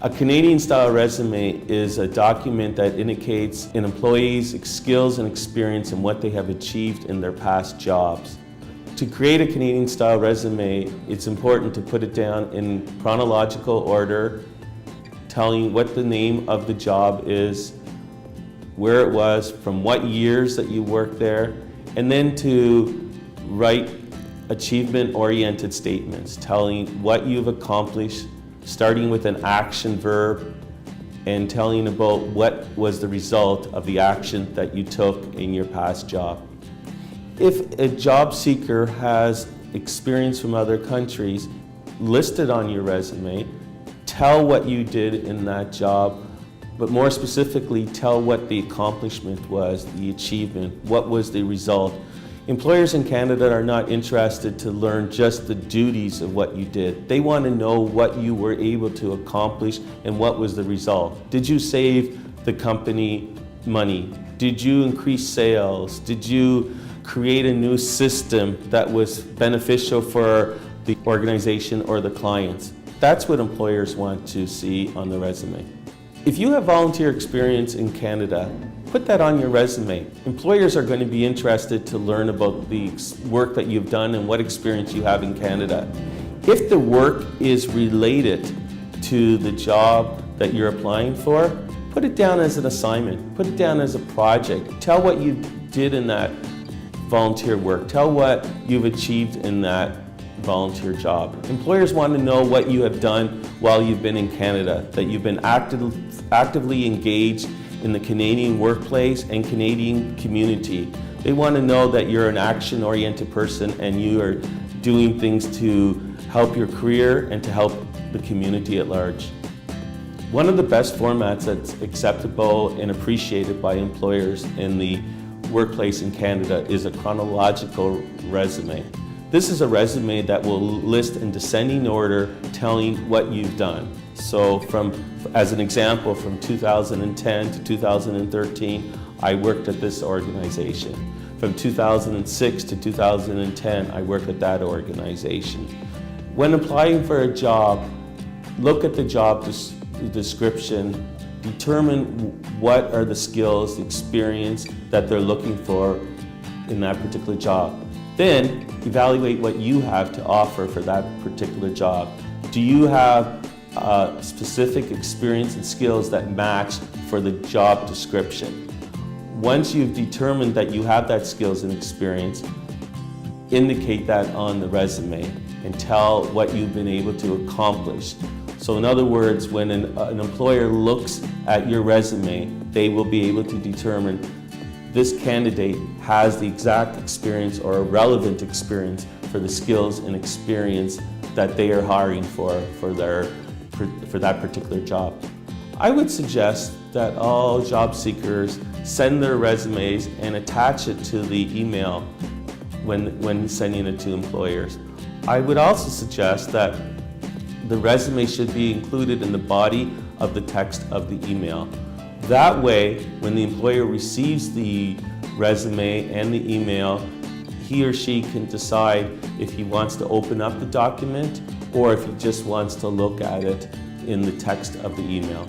A Canadian-style resume is a document that indicates an employee's skills and experience and what they have achieved in their past jobs. To create a Canadian-style resume, it's important to put it down in chronological order, telling what the name of the job is, where it was, from what years that you worked there, and then to write achievement-oriented statements, telling what you've accomplished, starting with an action verb and telling about what was the result of the action that you took in your past job. If a job seeker has experience from other countries listed on your resume, tell what you did in that job, but more specifically, tell what the accomplishment was, the achievement, what was the result. Employers in Canada are not interested to learn just the duties of what you did. They want to know what you were able to accomplish and what was the result. Did you save the company money? Did you increase sales? Did you create a new system that was beneficial for the organization or the clients? That's what employers want to see on the resume. If you have volunteer experience in Canada, put that on your resume. Employers are going to be interested to learn about the work that you've done and what experience you have in Canada. If the work is related to the job that you're applying for, put it down as an assignment, put it down as a project. Tell what you did in that volunteer work. Tell what you've achieved in that volunteer job. Employers want to know what you have done while you've been in Canada, that you've been actively engaged in the Canadian workplace and Canadian community. They want to know that you're an action-oriented person and you are doing things to help your career and to help the community at large. One of the best formats that's acceptable and appreciated by employers in the workplace in Canada is a chronological resume. This is a resume that will list in descending order telling what you've done. So as an example, from 2010 to 2013, I worked at this organization. From 2006 to 2010, I worked at that organization. When applying for a job, look at the job description, determine what are the skills, the experience that they're looking for in that particular job. Then evaluate what you have to offer for that particular job. Do you have specific experience and skills that match for the job description? Once you've determined that you have that skills and experience, indicate that on the resume and tell what you've been able to accomplish. So in other words, when an employer looks at your resume, they will be able to determine this candidate has the exact experience or a relevant experience for the skills and experience that they are hiring for that particular job. I would suggest that all job seekers send their resumes and attach it to the email when sending it to employers. I would also suggest that the resume should be included in the body of the text of the email. That way, when the employer receives the resume and the email, he or she can decide if he wants to open up the document or if he just wants to look at it in the text of the email.